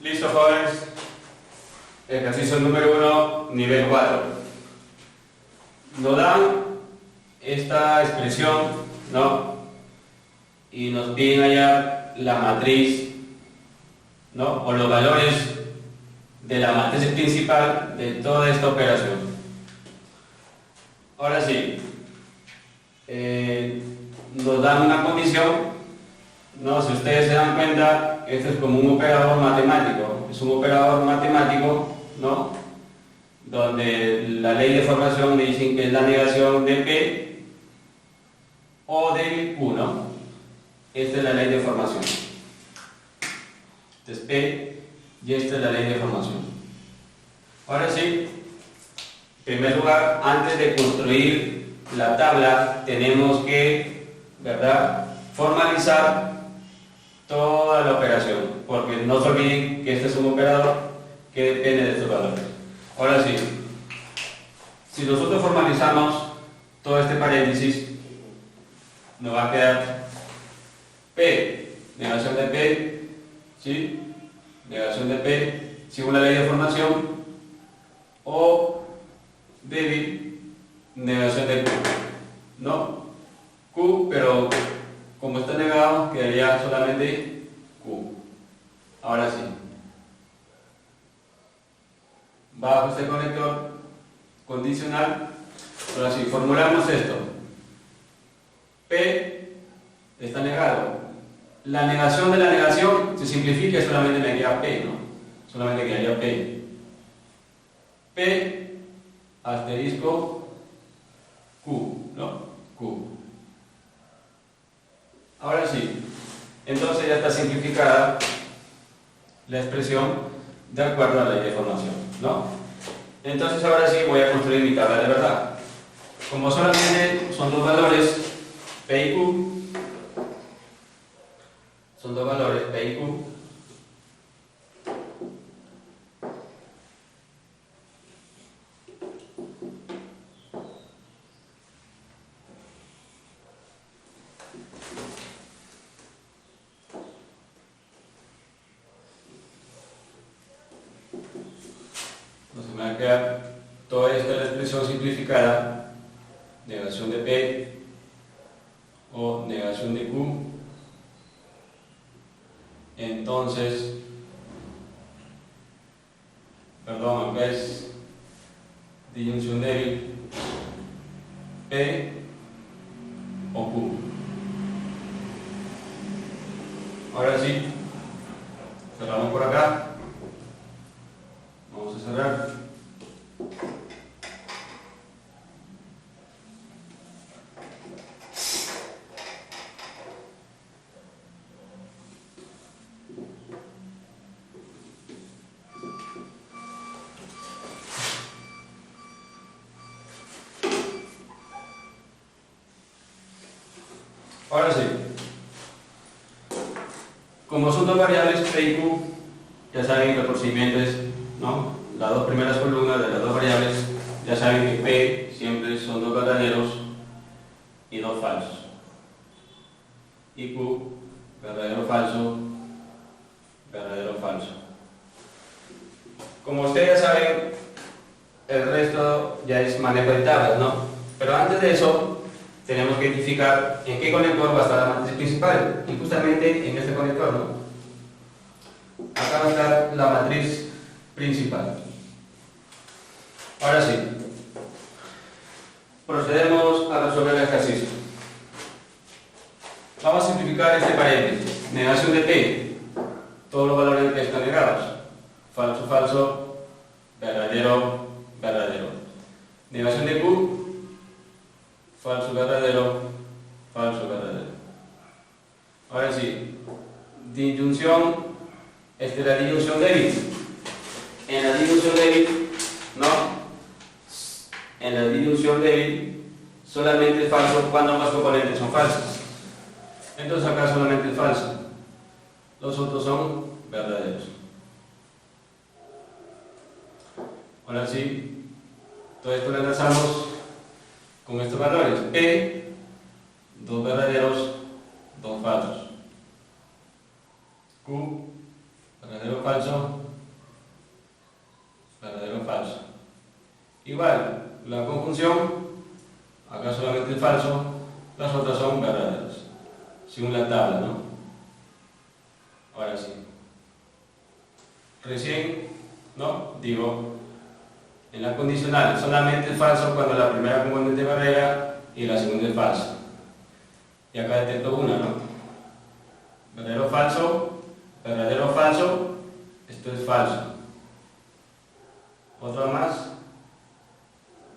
Listo, jóvenes. Ejercicio número 1, nivel 4. Nos dan esta expresión, ¿no? Y nos piden hallar la matriz, ¿no? O los valores de la matriz principal de toda esta operación. Ahora sí, nos dan una condición, ¿no? Si ustedes se dan cuenta, esto es como un operador matemático. Es un operador matemático, ¿no? Donde la ley de formación me dicen que es la negación de P o de Q, ¿no? Esta es la ley de formación. Este es P y esta es la ley de formación. Ahora sí, en primer lugar, antes de construir la tabla, tenemos que, ¿verdad?, formalizar toda la operación, porque no se olviden que este es un operador que depende de estos valores. Ahora sí, si nosotros formalizamos todo este paréntesis, nos va a quedar P, negación de P, ¿sí? Negación de P, según la ley de formación, o débil, negación de Q, ¿no? Q, pero como está negado, quedaría solamente Q. Ahora sí. Bajo este conector condicional, ahora sí, formulamos esto. P está negado. La negación de la negación se simplifica y solamente me queda P, ¿no? Solamente quedaría P. P asterisco Q, ¿no? Q. Ahora sí, entonces ya está simplificada la expresión de acuerdo a la ley de formación, ¿no? Entonces ahora sí voy a construir mi tabla de verdad. Como solamente son dos valores, P y Q, son dos valores, P y Q, entonces me va a quedar toda esta la expresión simplificada, negación de P o negación de Q. Entonces, perdón, en vez de disyunción débil, P o Q. Ahora sí, cerramos por acá. Vamos a cerrar. Ahora sí, como son dos variables P y Q, ya saben que el procedimiento es, ¿no?, las dos primeras columnas de las dos variables, ya saben que P siempre son dos verdaderos y dos falsos, y Q, verdadero falso, verdadero falso. Como ustedes ya saben, el resto ya es manejo de tablas, ¿no? Pero antes de eso, tenemos que identificar en qué conector va a estar la matriz principal, y justamente en este conector, ¿no? Acá va a estar la matriz principal. Ahora sí, procedemos a resolver el ejercicio. Vamos a simplificar este paréntesis. Negación de P, todos los valores de P están negados. Falso, falso, verdadero, verdadero. Negación de Q, falso, verdadero, falso, verdadero. Ahora sí, disyunción, esta es la disyunción débil. En la disyunción débil, ¿no? En la disyunción débil, solamente es falso cuando ambas componentes son falsas. Entonces acá solamente es falso. Los otros son verdaderos. Ahora sí, todo esto lo enlazamos con estos valores. P, dos verdaderos, dos falsos. Q, verdadero falso, verdadero falso. Igual, la conjunción, acá solamente el falso, las otras son verdaderas, según la tabla, ¿no? Ahora sí. Recién, ¿no? Digo, en la condicional solamente el falso cuando la primera componente es verdadera y la segunda es falsa. Y acá detecto una, ¿no? Verdadero falso, esto es falso. Otra más,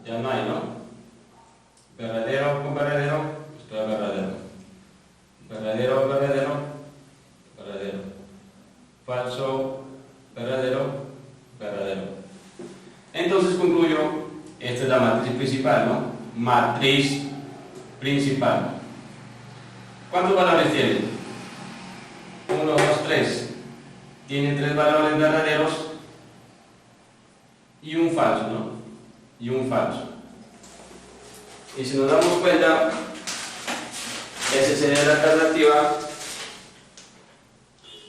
ya no hay, ¿no? Verdadero con verdadero, esto es verdadero. Verdadero, verdadero, verdadero. Falso, verdadero, verdadero. Entonces concluyo, esta es la matriz principal, ¿no? Matriz principal. ¿Cuántos valores tiene? 1, 2, 3. Tiene 3 valores verdaderos y un falso, ¿no? Y un falso. Y si nos damos cuenta, esa sería la alternativa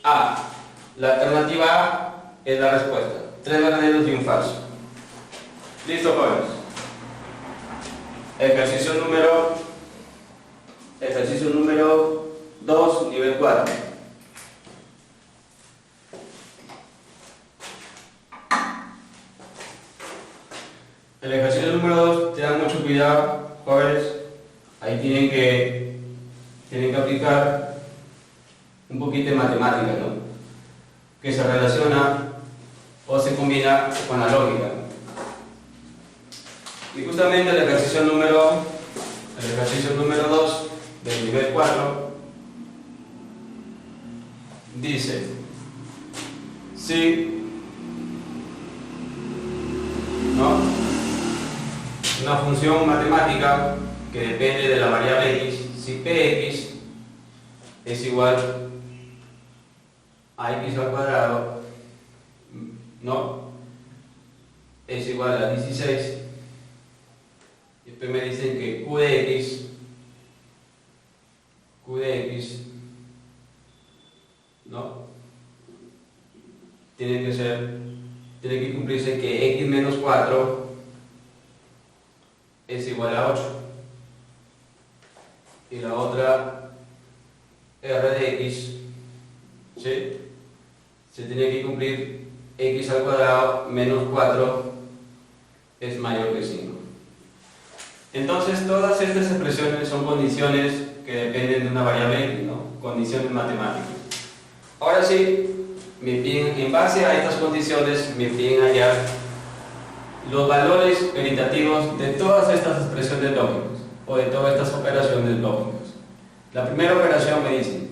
A. La alternativa A es la respuesta. 3 verdaderos y un falso. Listo, jóvenes. Ejercicio número 2, nivel 4. El ejercicio número 2, tengan mucho cuidado, jóvenes. Ahí tienen que aplicar un poquito de matemática, ¿no? Que se relaciona o se combina con la lógica. Y justamente el ejercicio número 2 del nivel 4 dice: si, ¿no?, una función matemática que depende de la variable x, si px es igual a x al cuadrado, ¿no?, es igual a 16. Y después me dicen que q de x, ¿no?, tiene que cumplirse que x menos 4 es igual a 8. Y la otra, r de x, ¿sí?, se tiene que cumplir x al cuadrado menos 4 es mayor que 5. Entonces, todas estas expresiones son condiciones que dependen de una variable x, ¿no?, condiciones matemáticas. Ahora sí, me piden, en base a estas condiciones, me piden hallar los valores peritativos de todas estas expresiones lógicas o de todas estas operaciones lógicas. La primera operación me dice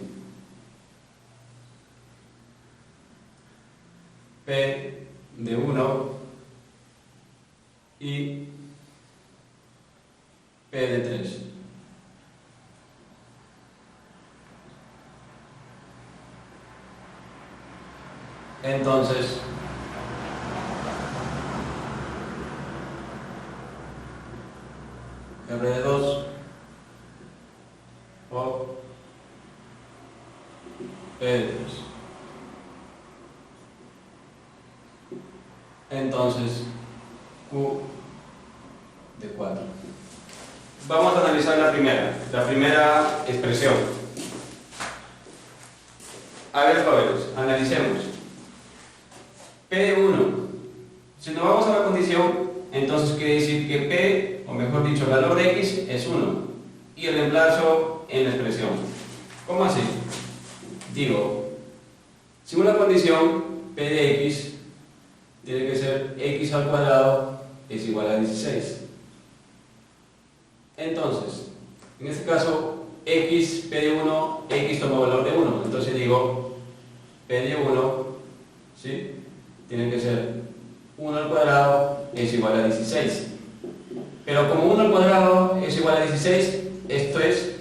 P de 1 y P de 3. Entonces, R de 2 o P de 3. Entonces, Q de 4. Vamos a analizar la primera expresión. A ver, jóvenes, analicemos. P de 1. Si nos vamos a la condición, entonces quiere decir que P, o mejor dicho, el valor de X es 1. Y reemplazo en la expresión. ¿Cómo así? Digo, si una condición P de X tiene que ser X al cuadrado es igual a 16. Entonces, en este caso, X, P de 1, X toma valor de 1. Entonces digo, P de 1, ¿sí?, tiene que ser 1 al cuadrado es igual a 16. Pero como 1 al cuadrado es igual a 16, esto es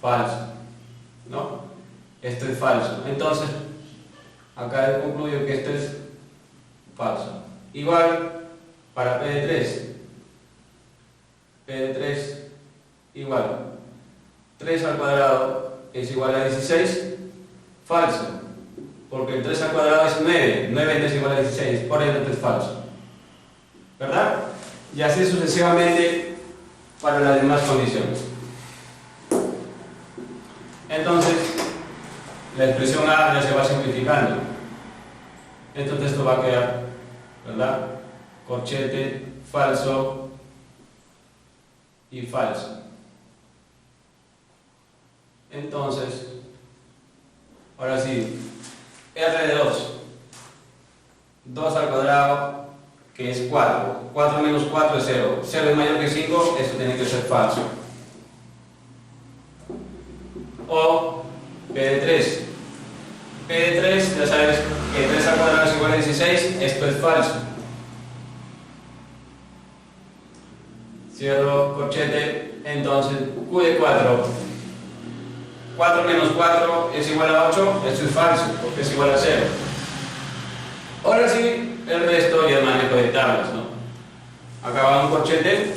falso, ¿no? Esto es falso. Entonces, acá concluyo que esto es falso. Igual para P de 3. P de 3 igual 3 al cuadrado es igual a 16. Falso. porque el 3 al cuadrado es 9, 9 no es igual a 16, por ende esto es falso, ¿verdad? Y así sucesivamente para las demás condiciones. Entonces, la expresión A ya se va simplificando. Entonces esto va a quedar, ¿verdad? Corchete, falso y falso. Entonces, ahora sí, R de 2, 2 al cuadrado, que es 4. 4 menos 4 es 0. 0 es mayor que 5, esto tiene que ser falso. O P de 3. P de 3, ya sabes que 3 al cuadrado es igual a 16, esto es falso. Cierro corchete, entonces Q de 4. 4 menos 4 es igual a 8, esto es falso, porque es igual a 0. Ahora sí, el resto ya es manejo de tablas, ¿no? Acá va un corchete,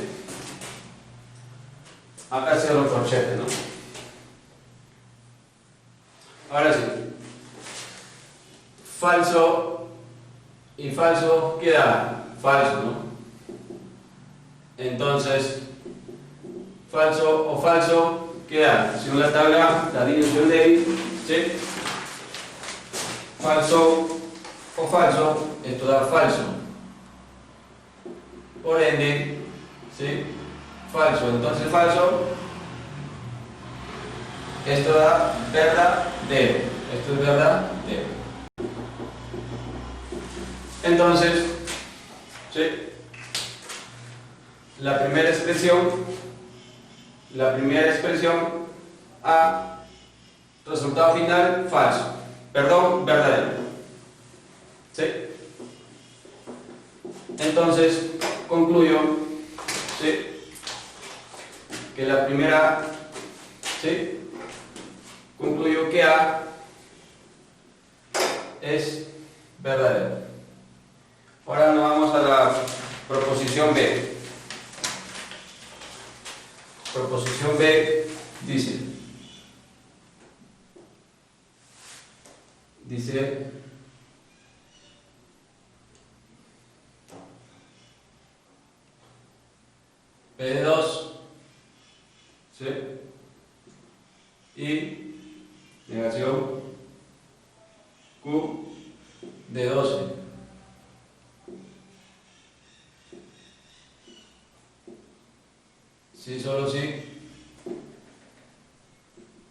acá cierro el corchete, ¿no? Ahora sí, falso y falso queda falso, ¿no? Entonces, falso o falso queda, según la tabla, la dimensión débil, ¿sí? Falso o falso, esto da falso. Por ende, ¿sí? Falso, entonces falso, esto da verdadero. Esto es verdadero. Entonces, ¿sí? La primera expresión A, resultado final, falso. Perdón, verdadero. ¿Sí? Entonces, concluyo, ¿sí? Que la primera, ¿sí? Concluyo que A es verdadero. Ahora nos vamos a la proposición B. Proposición B dice P de 2, ¿sí? Y negación Q de 12. Sí, solo sí.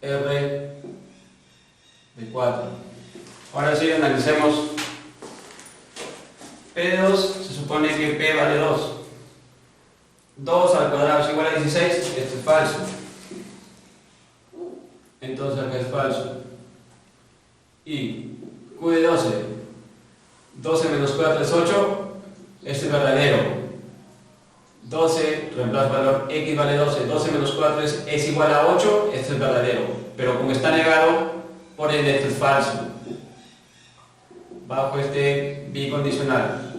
R de 4. Ahora sí, analicemos. P de 2, se supone que P vale 2. 2 al cuadrado es igual a 16, esto es falso. Entonces acá es falso. Y Q de 12, 12 menos 4 es 8, esto es verdadero. 12, reemplazo valor X vale 12, 12 menos 4 es igual a 8, esto es verdadero. Pero como está negado, por ende esto es falso. Bajo este bicondicional.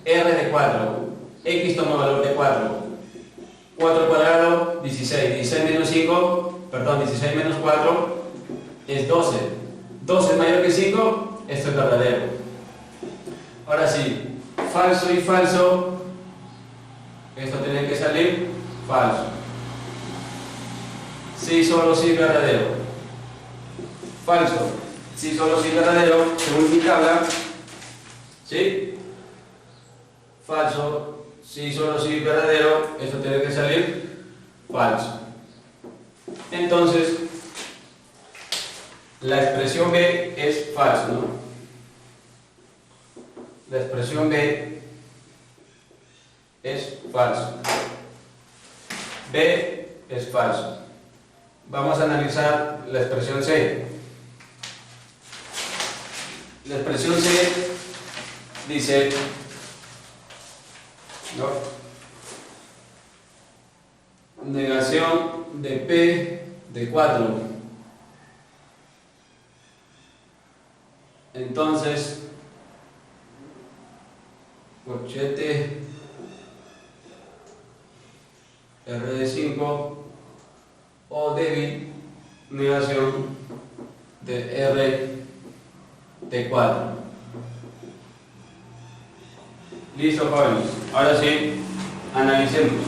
R de 4, X toma valor de 4. 4 al cuadrado, 16. 16 menos 5, perdón, 16 menos 4 es 12. 12 es mayor que 5, esto es verdadero. Ahora sí, falso y falso, esto tiene que salir falso. Sí, solo sí, verdadero. Falso, sí, solo sí, verdadero, según mi tabla. ¿Sí? Falso, sí, solo sí, verdadero, esto tiene que salir falso. Entonces, la expresión B es falso, ¿no? La expresión B es falso. B es falso. Vamos a analizar la expresión C. La expresión C dice, ¿no? Negación de P de 4. Entonces, corchete R de 5 o débil, negación de R de 4. Listo, jóvenes. Ahora sí, analicemos.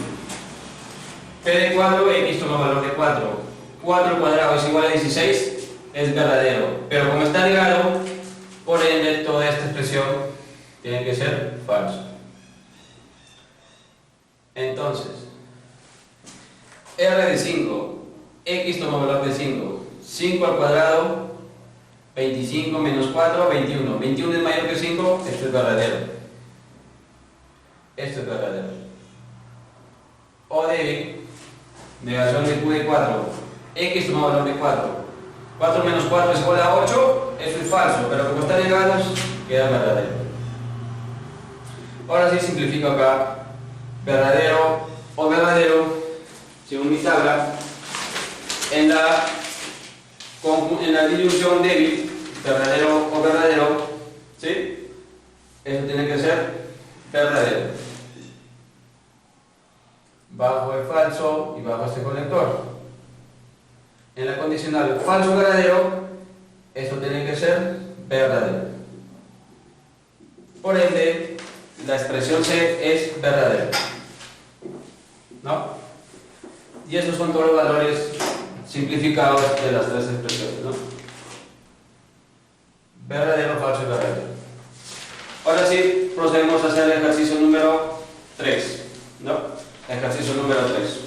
P de 4, X toma valor de 4. 4 al cuadrado es igual a 16, es verdadero. Pero como está negado, por ende toda esta expresión tiene que ser falso. Entonces, R de 5, X toma valor de 5. 5 al cuadrado, 25 menos 4, 21. 21 es mayor que 5, esto es verdadero. Esto es verdadero. O de negación de Q de 4. X toma valor de 4. 4 menos 4 es igual a 8. Eso es falso, pero como están negados, queda verdadero. Ahora sí simplifico acá. Verdadero o verdadero, según mi tabla, en la disyunción débil, verdadero o verdadero, ¿sí? Eso tiene que ser verdadero. Bajo el falso y bajo este conector. En la condicional falso o verdadero, eso tiene que ser verdadero. Por ende, la expresión C es verdadera. ¿No? Y estos son todos los valores simplificados de las tres expresiones, ¿no? Verdadero, falso y verdadero. Ahora sí, procedemos a hacer el ejercicio número 3, ¿no? Ejercicio número 3.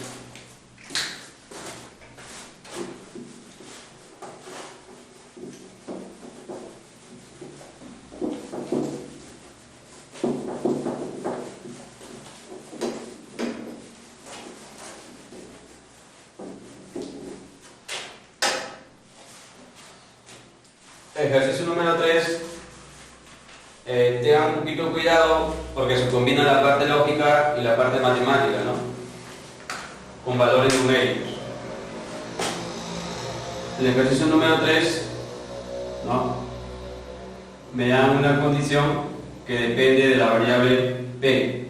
Ejercicio número 3, tengan un poquito de cuidado porque se combina la parte lógica y la parte matemática, ¿no? Con valores numéricos. El ejercicio número 3, ¿no? Me dan una condición que depende de la variable P.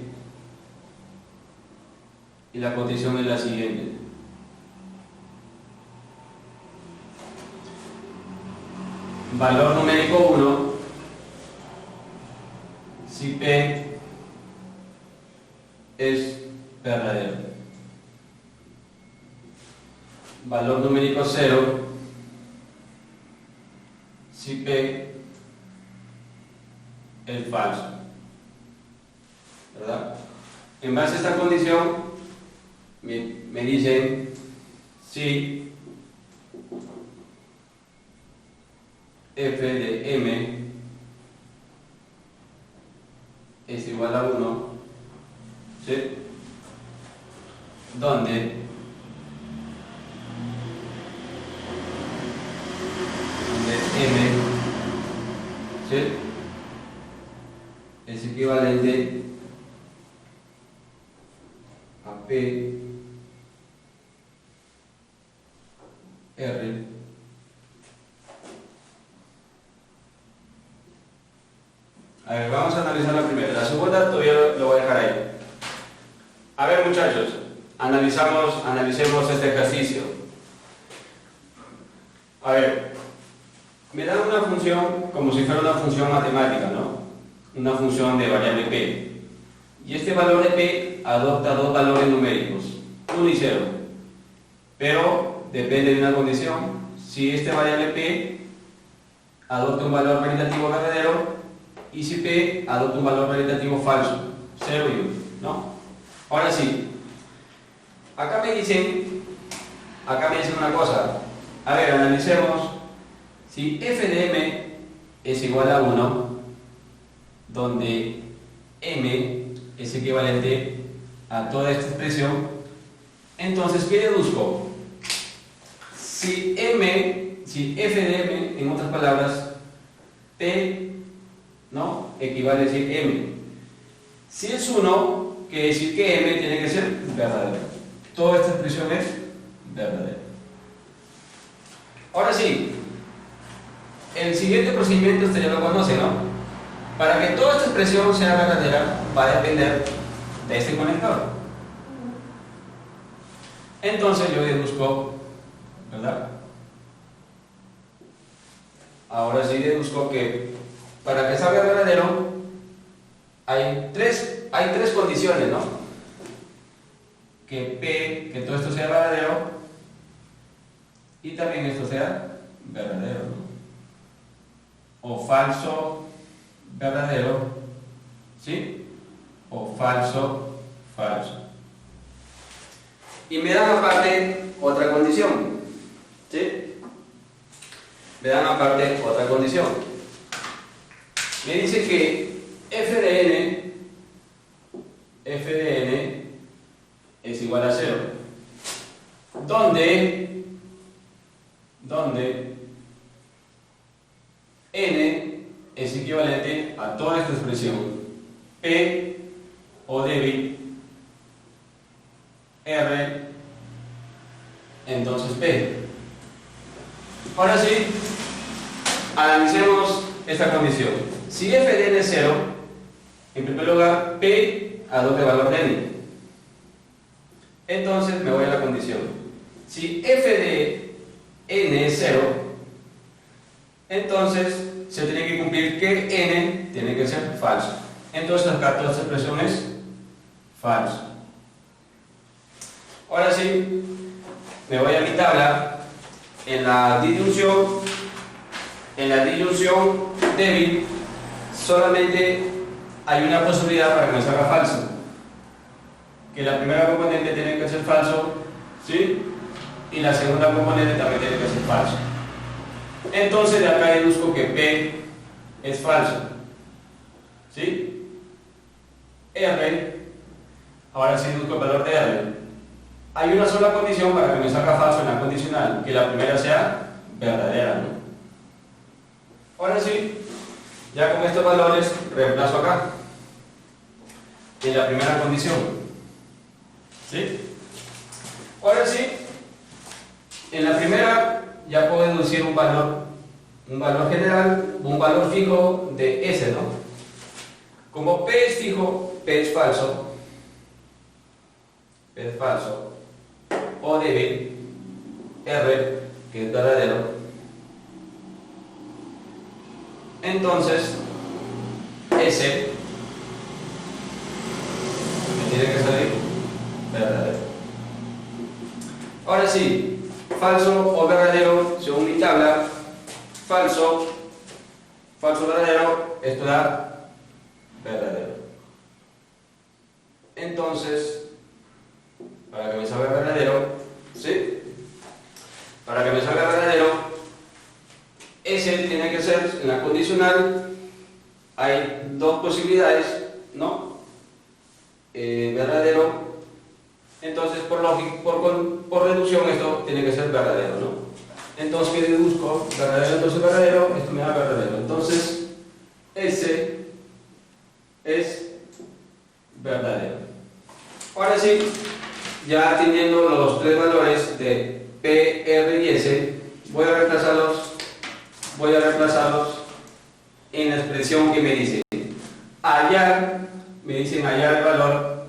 Y la condición es la siguiente. Valor numérico 1, si P es verdadero. Valor numérico 0, si P es falso. ¿Verdad? En base a esta condición, me dicen si f de m es igual a 1, ¿sí? Donde m, ¿sí? Es equivalente a p r A ver, vamos a analizar la primera. La segunda todavía lo voy a dejar ahí. A ver, muchachos, analicemos este ejercicio. A ver, me dan una función como si fuera una función matemática, ¿no? Una función de variable p. Y este valor de p adopta dos valores numéricos, 1 y 0. Pero depende de una condición. Si este variable p adopta un valor veritativo verdadero, y si P adopta un valor veritativo falso, 0 y 1, ¿no? Ahora sí, acá me dicen una cosa. A ver, analicemos. Si f de m es igual a 1, donde m es equivalente a toda esta expresión, entonces, ¿qué deduzco? Si f de m, en otras palabras, P, ¿no? Equivale a decir m. Si es 1, quiere decir que m tiene que ser verdadero. Toda esta expresión es verdadera. Ahora sí, el siguiente procedimiento usted ya lo conoce, ¿no? Para que toda esta expresión sea verdadera, va a depender de este conector. Entonces yo deduzco, ¿verdad? ahora sí deduzco que para que salga verdadero hay tres condiciones, ¿no? Que todo esto sea verdadero y también esto sea verdadero, ¿no? O falso, verdadero, ¿sí? O falso, falso. Y me dan aparte otra condición, ¿sí? Me dan aparte otra condición. Me dice que f de n es igual a 0. Donde n es equivalente a toda esta expresión. P o débil, R, entonces P. Ahora sí, analicemos esta condición. Si f de n es 0, en primer lugar, P adopta el valor de n. Entonces me voy a la condición. Si f de n es 0, entonces se tiene que cumplir que n tiene que ser falso. Entonces acá toda esta expresión es falso. Ahora sí, me voy a mi tabla. En la disyunción débil solamente hay una posibilidad para que me salga falso, que la primera componente tiene que ser falso, ¿sí? Y la segunda componente también tiene que ser falso. Entonces de acá deduzco que P es falso, ¿sí? R, ahora sí deduzco el valor de R. Hay una sola condición para que me salga falso en la condicional, que la primera sea verdadera, ¿no? Ahora sí, ya con estos valores reemplazo acá, en la primera condición, ¿sí? Ahora sí, en la primera ya puedo deducir un valor general, un valor fijo de S, ¿no? Como P es fijo, P es falso, o débil, R, que es verdadero, entonces S me tiene que salir verdadero. Ahora sí, falso o verdadero, según mi tabla, falso, verdadero, esto da verdadero. Entonces, para que me salga verdadero, ¿sí? Para que me salga verdadero, S tiene que ser, en la condicional, hay dos posibilidades, ¿no? Verdadero, entonces por reducción esto tiene que ser verdadero, ¿no? Entonces, ¿qué deduzco? Verdadero, entonces verdadero, esto me da verdadero. Entonces, S es verdadero. Ahora sí, ya teniendo los tres valores de P, R y S, voy a reemplazarlos en la expresión que me dice hallar, me dicen hallar el valor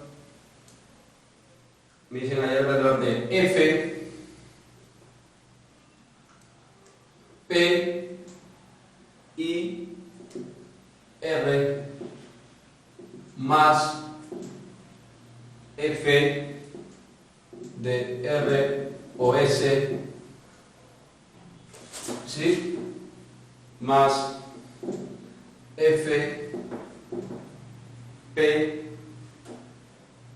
de F, P y R más F de R o S, ¿sí? Más F, P,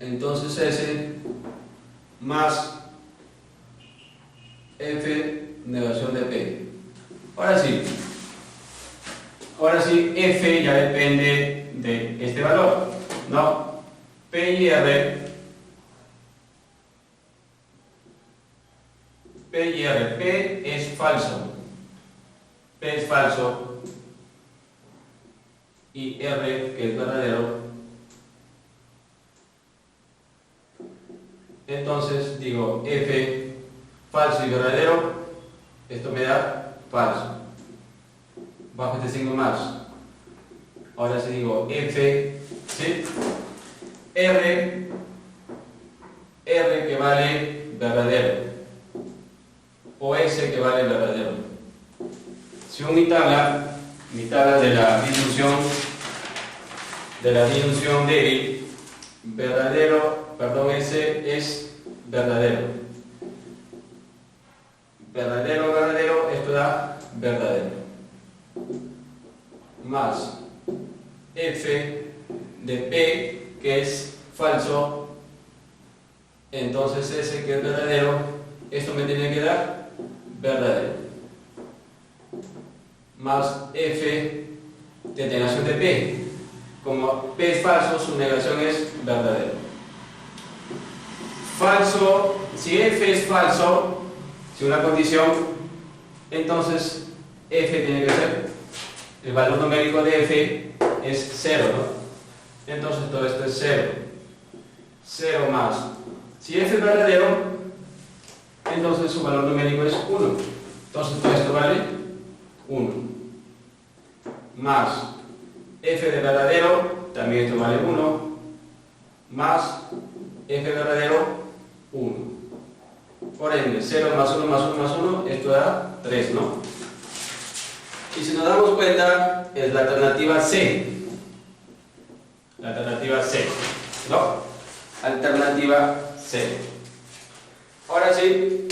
entonces S, más F, negación de P. Ahora sí, F ya depende de este valor, ¿no? P y R, P es falso, y R, que es verdadero. Entonces digo F, falso y verdadero, esto me da falso, bajo este signo más. Ahora sí digo F, ¿sí? R que vale verdadero, o S que vale verdadero, según mi tabla de la disyunción débil, S es verdadero. Verdadero, esto da verdadero. Más F de P, que es falso, entonces S, que es verdadero, esto me tiene que dar verdadero. Más F de negación de P. Como P es falso, su negación es verdadero. Falso, si F es falso, si una condición, entonces F tiene que ser, el valor numérico de F es 0, ¿no? Entonces todo esto es 0. 0 más. Si F es verdadero, entonces su valor numérico es 1. Entonces todo esto vale 1. Más F de verdadero, también esto vale 1. Más F verdadero, 1. Por ende, 0 más 1 más 1 más 1, esto da 3, ¿no? Y si nos damos cuenta, es la alternativa C. La alternativa C, ¿no? Alternativa C. Ahora sí,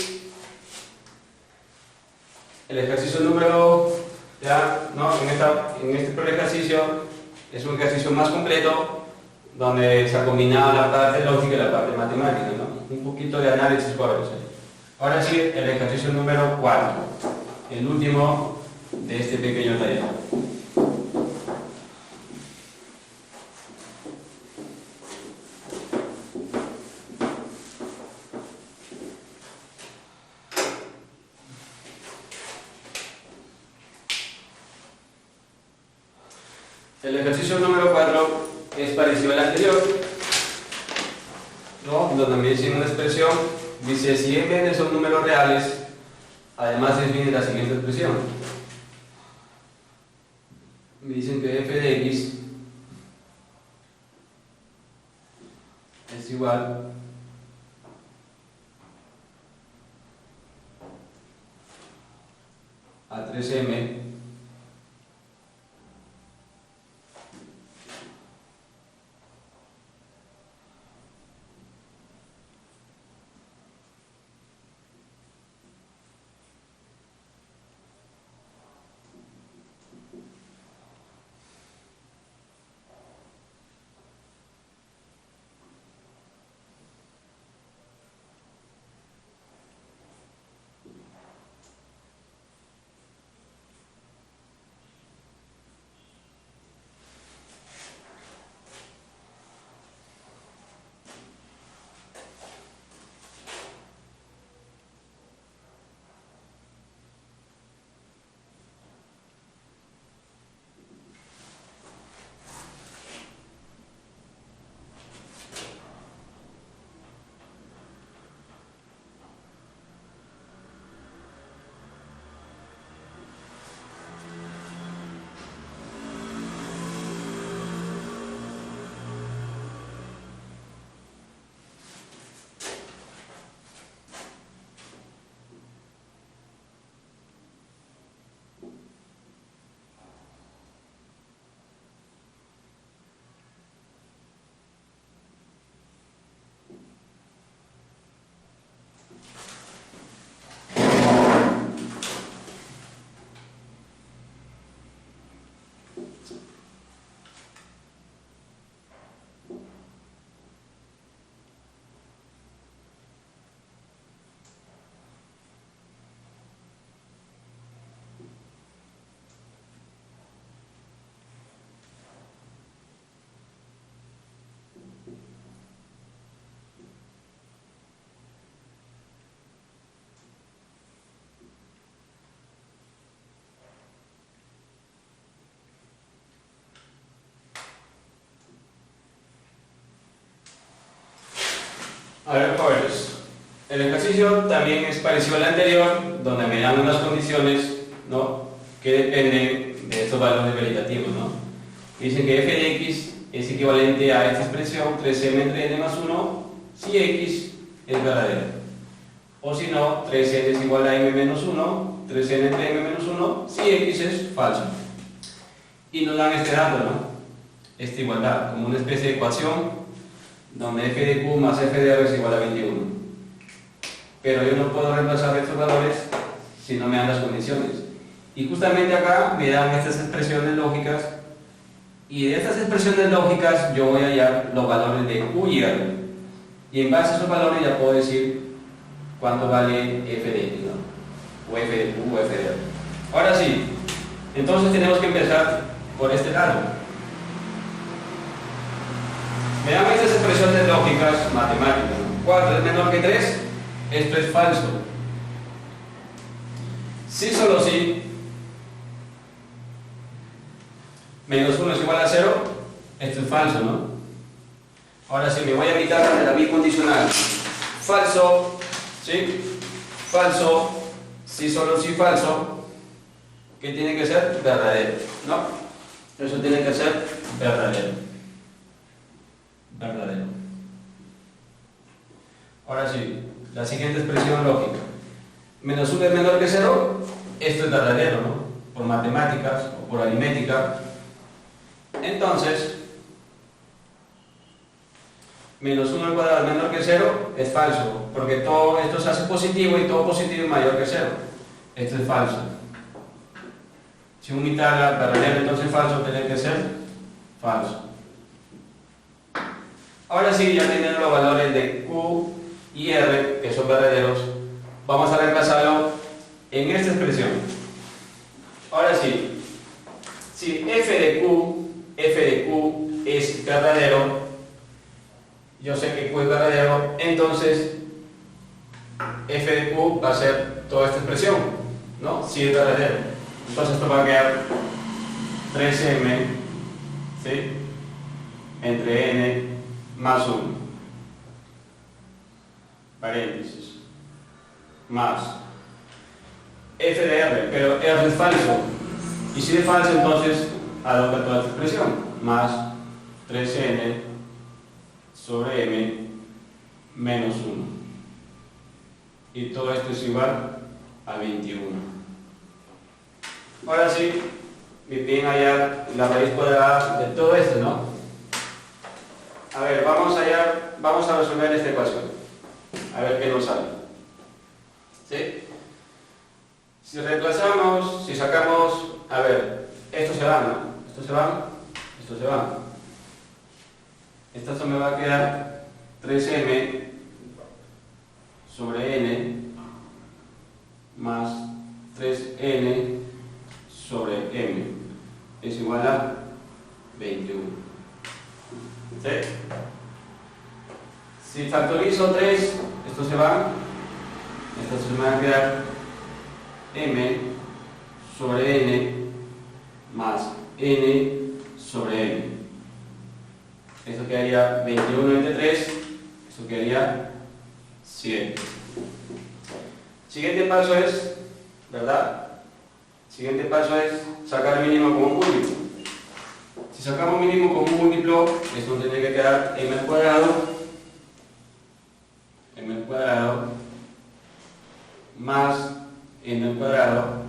el ejercicio número, ya, ¿no? En este primer ejercicio es un ejercicio más completo, donde se ha combinado la parte lógica y la parte matemática, ¿no? Un poquito de análisis por eso. Ahora sí, el ejercicio número 4, el último de este pequeño taller. El ejercicio número 4 es parecido al anterior, ¿no? Donde me dicen una expresión, dice si m y n son números reales, además define la siguiente expresión. Me dicen que f de x es igual a 3m A ver, jóvenes, el ejercicio también es parecido al anterior, donde me dan unas condiciones, ¿no?, que dependen de estos valores veritativos, ¿no? Dicen que f de x es equivalente a esta expresión 3m entre n más 1 si x es verdadero. O si no, 3n es igual a m menos 1 3n entre m menos 1, si x es falso. Y nos dan este dato, ¿no? Esta igualdad, como una especie de ecuación donde f de q más f de r es igual a 21. Pero yo no puedo reemplazar estos valores si no me dan las condiciones. Y justamente acá me dan estas expresiones lógicas, y de estas expresiones lógicas yo voy a hallar los valores de q y r. Y en base a esos valores ya puedo decir cuánto vale f de x, ¿no? O f de q o f de r. Ahora sí, entonces tenemos que empezar por este lado. Me dan estas expresiones lógicas matemáticas, ¿no? 4 es menor que 3, esto es falso. Si solo si menos 1 es igual a 0, esto es falso, ¿no? Ahora sí, me voy a quitar de la bicondicional. Falso, ¿sí? Falso, si solo si falso, ¿qué tiene que ser? Verdadero, ¿no? Eso tiene que ser verdadero. Verdadero. Ahora sí, la siguiente expresión lógica. Menos 1 es menor que 0, esto es verdadero, ¿no? Por matemáticas o por aritmética. Entonces, menos 1 al cuadrado es menor que 0 es falso, porque todo esto se hace positivo y todo positivo es mayor que 0. Esto es falso. Si unitar verdadero, entonces falso tiene que ser falso. Ahora sí, ya teniendo los valores de q y r, que son verdaderos, vamos a reemplazarlo en esta expresión. Ahora sí, si f de q es verdadero, yo sé que q es verdadero, entonces f de q va a ser toda esta expresión, ¿no? Si es verdadero. Entonces esto va a quedar 3m, ¿sí? Entre n más 1, paréntesis, más f de r, pero r es falso, y si es falso entonces adopta toda esta expresión, más 3n sobre m menos 1, y todo esto es igual a 21. Ahora sí, me piden hallar la raíz cuadrada de todo esto, ¿no? A ver, vamos a resolver esta ecuación. A ver qué nos sale. ¿Sí? Si reemplazamos, si sacamos, a ver, esto se va, ¿no? Esto se va, esto se va. Esto me va a quedar 3m sobre n más 3n sobre m es igual a 21. ¿Sí? Si factorizo 3, esto se va, esto se me va a quedar m sobre n más n sobre m. Esto quedaría 21 entre 3, esto quedaría 7. Siguiente paso es, ¿verdad? Siguiente paso es sacar el mínimo como múltiplo. Si sacamos mínimo como múltiplo, esto tiene que quedar m al cuadrado más n al cuadrado,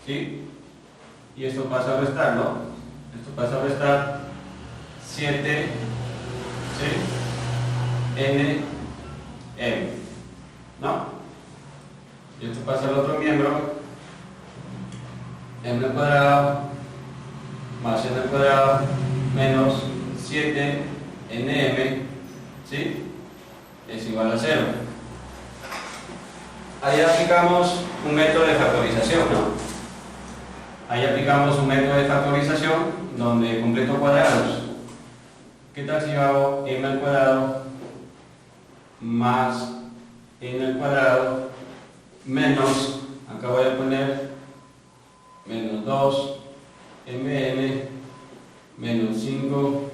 ¿sí? Y esto pasa a restar, ¿no? Esto pasa a restar 7, ¿sí? n m, ¿no? Y esto pasa al otro miembro, m al cuadrado más n al cuadrado menos 7 nm, ¿sí? Es igual a 0. Ahí aplicamos un método de factorización, ¿no? Ahí aplicamos un método de factorización donde completo cuadrados. ¿Qué tal si yo hago m al cuadrado más n al cuadrado menos, acá voy a poner menos 2 mn menos 5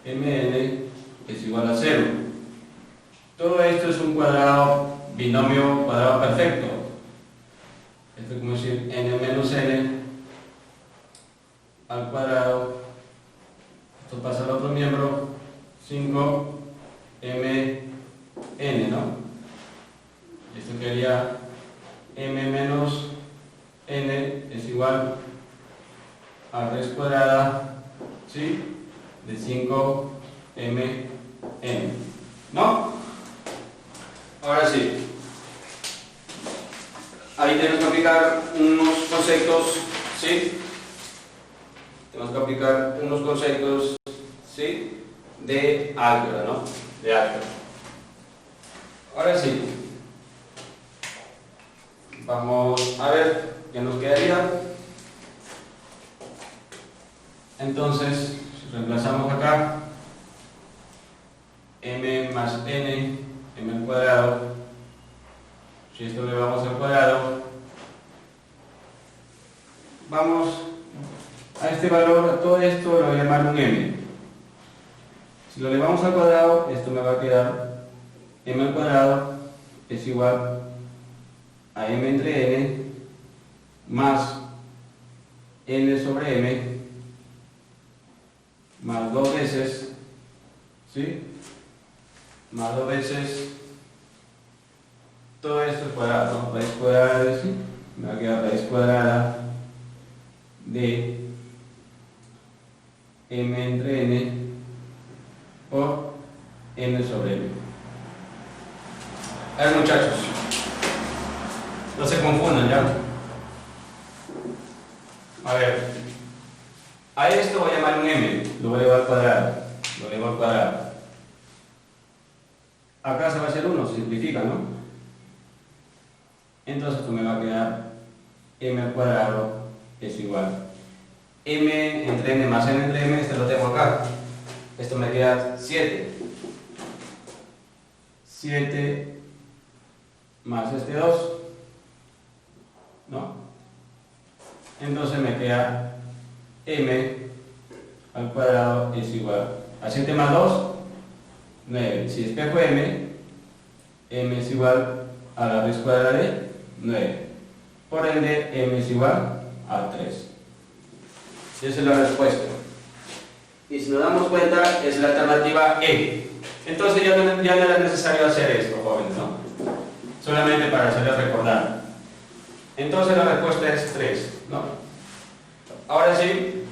mn es igual a 0. Todo esto es un cuadrado, binomio cuadrado perfecto. Esto es como decir n menos n al cuadrado. Esto pasa al otro miembro, 5 mn, ¿no? Esto quedaría m menos n es igual a raíz cuadrada, ¿sí?, de 5mn, ¿no? Ahora sí, ahí tenemos que aplicar unos conceptos, ¿sí? Tenemos que aplicar unos conceptos, ¿sí?, de álgebra, ¿no? De álgebra. Ahora sí, vamos a ver qué nos quedaría. Entonces, reemplazamos acá m más n, m al cuadrado. Si esto le vamos al cuadrado, vamos a este valor, a todo esto lo voy a llamar un m. Si lo elevamos al cuadrado, esto me va a quedar m al cuadrado es igual a m entre n más n sobre m más 2 veces, ¿sí?, más 2 veces todo esto es cuadrado, ¿no? Raíz cuadrada de, ¿sí?, me va a quedar raíz cuadrada de m entre n por n sobre m. A ver, muchachos, no se confundan, ¿ya? A ver, a esto voy a llamar un m, lo voy a elevar al cuadrado, lo elevo al cuadrado. Acá se va a hacer 1, se simplifica, ¿no? Entonces esto me va a quedar m al cuadrado es igual m entre n más n entre m, este lo tengo acá. Esto me queda 7. 7 más este 2, ¿no? Entonces me queda m al cuadrado es igual a 7 más 2, 9. Si despejo m, m es igual a la raíz cuadrada de 9. Por ende, m es igual a 3. Esa es la respuesta. Y si nos damos cuenta, es la alternativa E. Entonces ya no era necesario hacer esto, jóvenes, ¿no? Solamente para hacerles recordar. Entonces la respuesta es 3, ¿no? Ahora sí,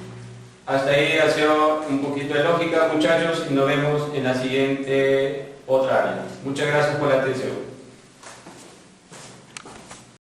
hasta ahí ha sido un poquito de lógica, muchachos, y nos vemos en la siguiente otra área. Muchas gracias por la atención.